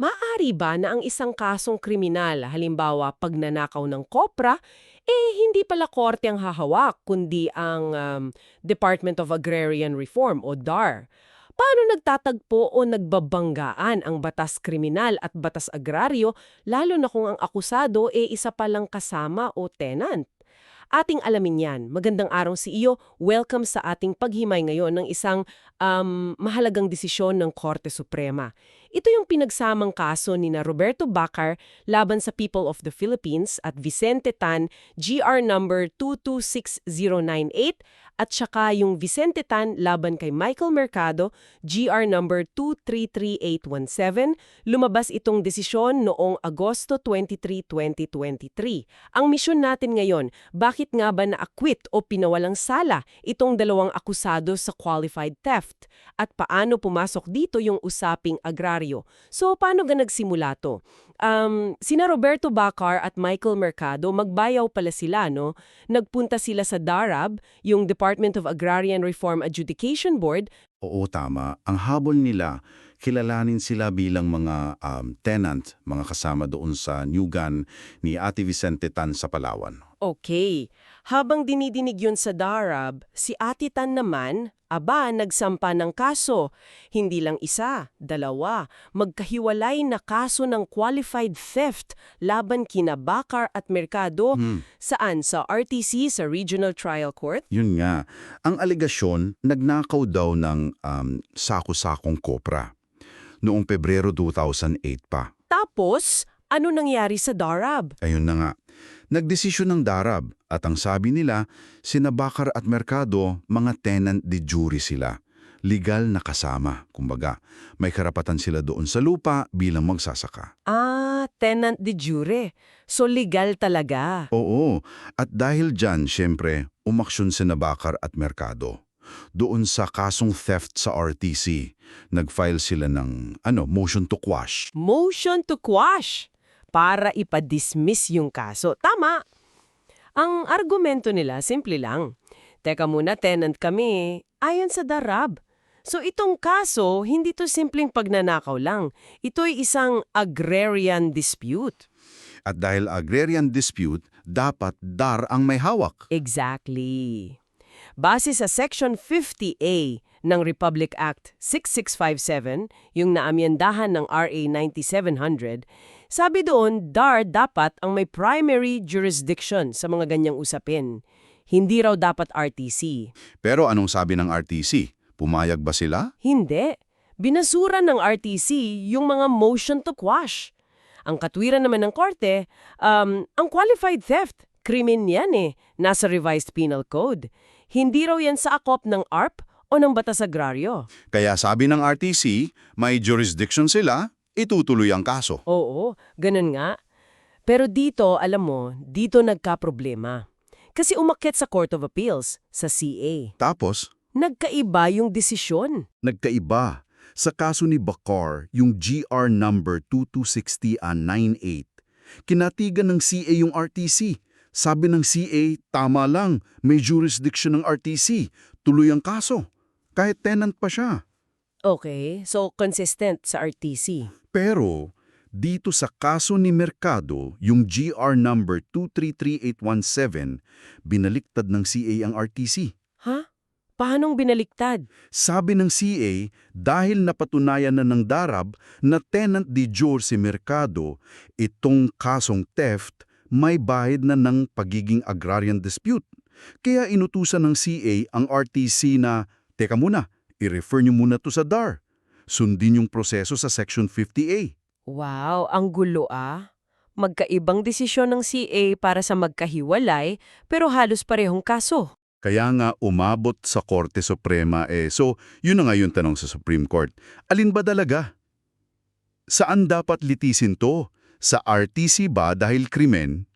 Maaari ba na ang isang kasong kriminal, halimbawa pagnanakaw ng kopra, hindi pala korte ang hahawak, kundi ang Department of Agrarian Reform o DAR? Paano nagtatagpo o nagbabanggaan ang batas kriminal at batas agraryo, lalo na kung ang akusado isa palang kasama o tenant? Ating alamin yan. Magandang araw sa iyo. Welcome sa ating paghimay ngayon ng isang mahalagang desisyon ng Korte Suprema. Ito yung pinagsamang kaso ni na Roberto Bacar laban sa People of the Philippines at Vicente Tan, GR number 226098, at saka yung Vicente Tan laban kay Michael Mercado, GR number 233817. Lumabas itong desisyon noong Agosto 23, 2023. Ang misyon natin ngayon, bakit nga ba na-acquit o pinawalang sala itong dalawang akusado sa qualified theft? At paano pumasok dito yung usaping agraryo? So, paano ga nagsimula to? Sina Roberto Bacar at Michael Mercado, magbayaw pala sila, no? Nagpunta sila sa DARAB, yung Department of Agrarian Reform Adjudication Board. Oo, tama. Ang habol nila, kilalanin sila bilang mga tenant, mga kasama doon sa Nyugan ni Ate Vicente Tan sa Palawan. Okay. Habang dinidinig yun sa DARAB, si Ate Tan naman, nagsampa ng kaso. Hindi lang isa, dalawa. Magkahiwalay na kaso ng qualified theft laban kina Bacar at Mercado. Saan? Sa RTC, sa Regional Trial Court? Yun nga. Ang alegasyon, nagnakaw daw ng sako-sakong kopra. Noong Pebrero 2008 pa. Tapos, ano nangyari sa DARAB? Ayun na nga. Nagdesisyon ng DARAB at ang sabi nila, sina Bacar at Mercado, mga tenant de jure sila. Legal na kasama, kumbaga. May karapatan sila doon sa lupa bilang magsasaka. Tenant de jure. So legal talaga. Oo. At dahil dyan, syempre, umaksyon sina Bacar at Mercado. Doon sa kasong theft sa RTC, nag-file sila ng motion to quash. Motion to quash para ipa-dismiss yung kaso. Tama. Ang argumento nila, simple lang. Teka muna, tenant kami, ayon sa DARAB. So itong kaso, hindi to simpleng pagnanakaw lang. Ito'y isang agrarian dispute. At dahil agrarian dispute, dapat DAR ang may hawak. Exactly. Base sa Section 50A ng Republic Act 6657, yung naamyendahan ng RA 9700, sabi doon, DAR dapat ang may primary jurisdiction sa mga ganyang usapin. Hindi raw dapat RTC. Pero anong sabi ng RTC? Pumayag ba sila? Hindi. Binasura ng RTC yung mga motion to quash. Ang katwiran naman ng korte, ang qualified theft, krimen yan nasa revised penal code. Hindi raw yan sa akop ng ARP o ng batas agraryo. Kaya sabi ng RTC, may jurisdiction sila, itutuloy ang kaso. Oo, ganun nga. Pero dito, alam mo, dito nagka-problema. Kasi umakyat sa Court of Appeals, sa CA. Tapos, nagkaiba yung desisyon. nagkaiba. Sa kaso ni Bacar, yung GR number 2260-98, kinatigan ng CA yung RTC. Sabi ng CA, tama lang, may jurisdiction ng RTC, tuloy ang kaso. Kahit tenant pa siya. Okay, so consistent sa RTC. Pero, dito sa kaso ni Mercado, yung GR number 233817, binaliktad ng CA ang RTC. Ha? Paanong binaliktad? Sabi ng CA, dahil napatunayan na ng DARAB na tenant de jure si Mercado, itong kasong theft may bahid na ng pagiging agrarian dispute. Kaya inutusan ng CA ang RTC na, teka muna, i-refer nyo muna to sa DAR. Sundin yung proseso sa Section 50A. Wow, ang gulo Magkaibang desisyon ng CA para sa magkahiwalay pero halos parehong kaso. Kaya nga umabot sa Korte Suprema So, yun na nga yung tanong sa Supreme Court. Alin ba talaga? Saan dapat litisin to? Sa RTC ba dahil krimen?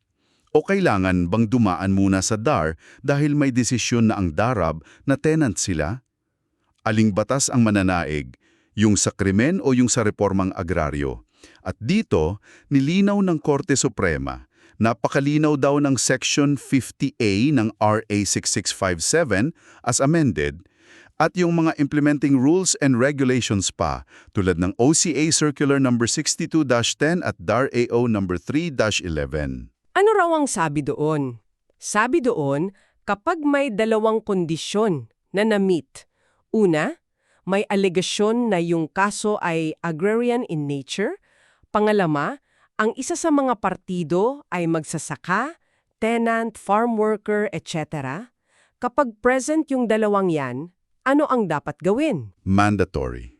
O kailangan bang dumaan muna sa DAR dahil may desisyon na ang DARAB na tenant sila? Aling batas ang mananaig? Yung sa krimen o yung sa reformang agraryo? At dito, nilinaw ng Korte Suprema, napakalinaw daw ng Section 50A ng RA 6657 as amended, At yung mga implementing rules and regulations pa, tulad ng OCA Circular No. 62-10 at DAR AO No. 3-11. Ano raw ang sabi doon? Sabi doon, kapag may dalawang kondisyon na na-meet. Una, may alegasyon na yung kaso ay agrarian in nature. Pangalawa, ang isa sa mga partido ay magsasaka, tenant, farm worker, etc. Kapag present yung dalawang yan, ano ang dapat gawin? Mandatory.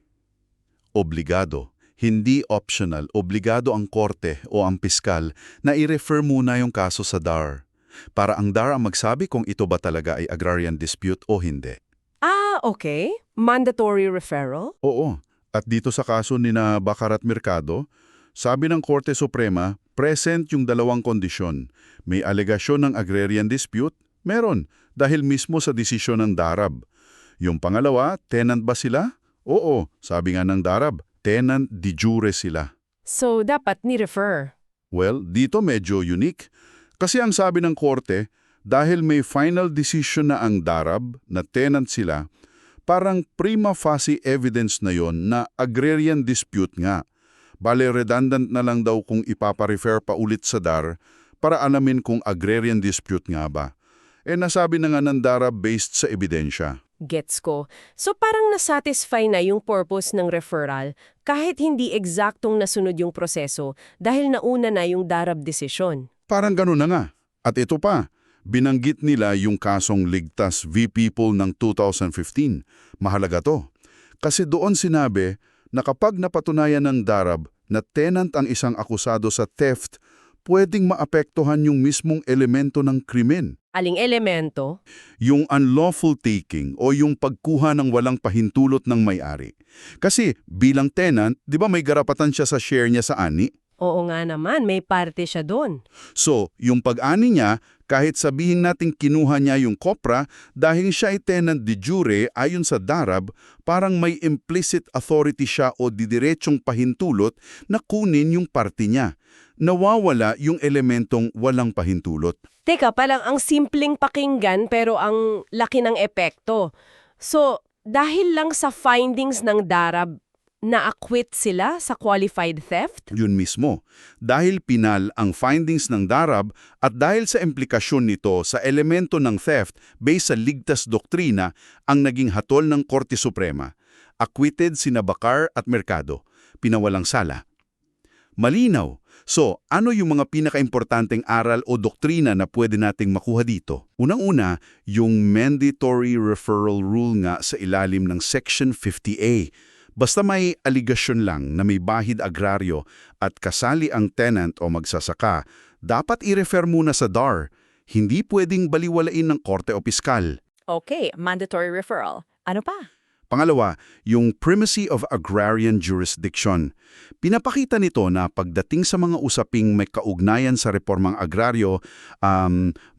Obligado. Hindi optional. Obligado ang korte o ang piskal na i-refer muna yung kaso sa DAR para ang DAR ang magsabi kung ito ba talaga ay agrarian dispute o hindi. Ah, okay. Mandatory referral? Oo. At dito sa kaso ni na Bacar at Mercado, sabi ng Korte Suprema, present yung dalawang kondisyon. May alegasyon ng agrarian dispute? Meron, dahil mismo sa desisyon ng DARAB. Yung pangalawa, tenant ba sila? Oo, sabi nga ng DARAB, tenant de jure sila. So, dapat ni-refer. Well, dito medyo unique. Kasi ang sabi ng korte, dahil may final decision na ang DARAB na tenant sila, parang prima facie evidence na yon na agrarian dispute nga. Bale, redundant na lang daw kung ipaparefer pa ulit sa DAR para alamin kung agrarian dispute nga ba. Nasabi na nga ng DARAB based sa ebidensya. Gets ko. So parang nasatisfy na yung purpose ng referral kahit hindi eksaktong nasunod yung proseso dahil nauna na yung DARAB desisyon. Parang gano'n na nga. At ito pa, binanggit nila yung kasong Ligtas v. People ng 2015. Mahalaga to. Kasi doon sinabi na kapag napatunayan ng DARAB na tenant ang isang akusado sa theft, pwedeng maapektuhan yung mismong elemento ng krimen. Aling elemento? Yung unlawful taking o yung pagkuha ng walang pahintulot ng may-ari. Kasi bilang tenant, di ba may garapatan siya sa share niya sa ani? Oo nga naman, may parte siya doon. So, yung pag-ani niya, kahit sabihin nating kinuha niya yung kopra, dahil siya ay tenant de jure ayon sa DARAB, parang may implicit authority siya o didiretsong pahintulot na kunin yung parte niya. Nawawala yung elementong walang pahintulot. Teka, palang ang simpleng pakinggan pero ang laki ng epekto. So, dahil lang sa findings ng DARAB, na-acquit sila sa qualified theft? Yun mismo. Dahil pinal ang findings ng DARAB at dahil sa implikasyon nito sa elemento ng theft based sa ligtas doktrina ang naging hatol ng Korte Suprema. Acquitted sina Bacar at Mercado. Pinawalang sala. Malinaw. So, ano yung mga pinakaimportanteng aral o doktrina na pwede nating makuha dito? Unang-una, yung mandatory referral rule nga sa ilalim ng Section 50A. Basta may aligasyon lang na may bahid agraryo at kasali ang tenant o magsasaka, dapat i-refer muna sa DAR. Hindi pwedeng baliwalain ng korte o piskal. Okay, mandatory referral. Ano pa? Pangalawa, yung primacy of agrarian jurisdiction. Pinapakita nito na pagdating sa mga usaping may kaugnayan sa reformang agraryo,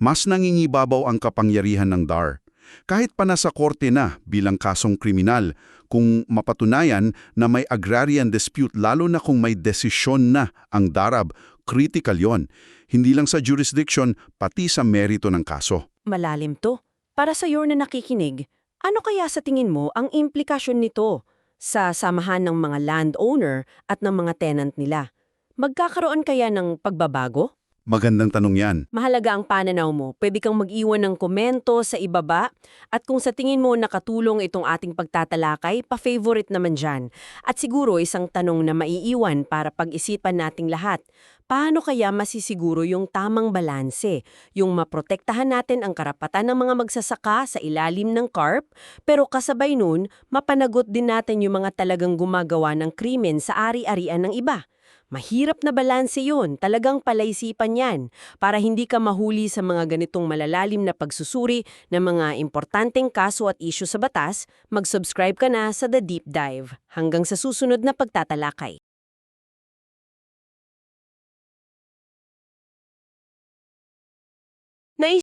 mas nangingibabaw ang kapangyarihan ng DAR. Kahit pa nasa korte na bilang kasong kriminal, kung mapatunayan na may agrarian dispute lalo na kung may desisyon na ang DARAB, critical yon. Hindi lang sa jurisdiction, pati sa merito ng kaso. Malalim to. Para sa iyo na nakikinig, ano kaya sa tingin mo ang implikasyon nito sa samahan ng mga landowner at ng mga tenant nila? Magkakaroon kaya ng pagbabago? Magandang tanong yan. Mahalaga ang pananaw mo. Pwede kang mag-iwan ng komento sa ibaba at kung sa tingin mo nakatulong itong ating pagtatalakay, pa-favorite naman dyan. At siguro isang tanong na maiiwan para pag-isipan nating lahat. Paano kaya masisiguro yung tamang balanse? Yung maprotektahan natin ang karapatan ng mga magsasaka sa ilalim ng CARP, pero kasabay nun, mapanagot din natin yung mga talagang gumagawa ng krimen sa ari-arian ng iba. Mahirap na balanse yun, talagang palaisipan yan, para hindi ka mahuli sa mga ganitong malalalim na pagsusuri ng mga importanteng kaso at isyu sa batas, mag-subscribe ka na sa The Deep Dive. Hanggang sa susunod na pagtatalakay.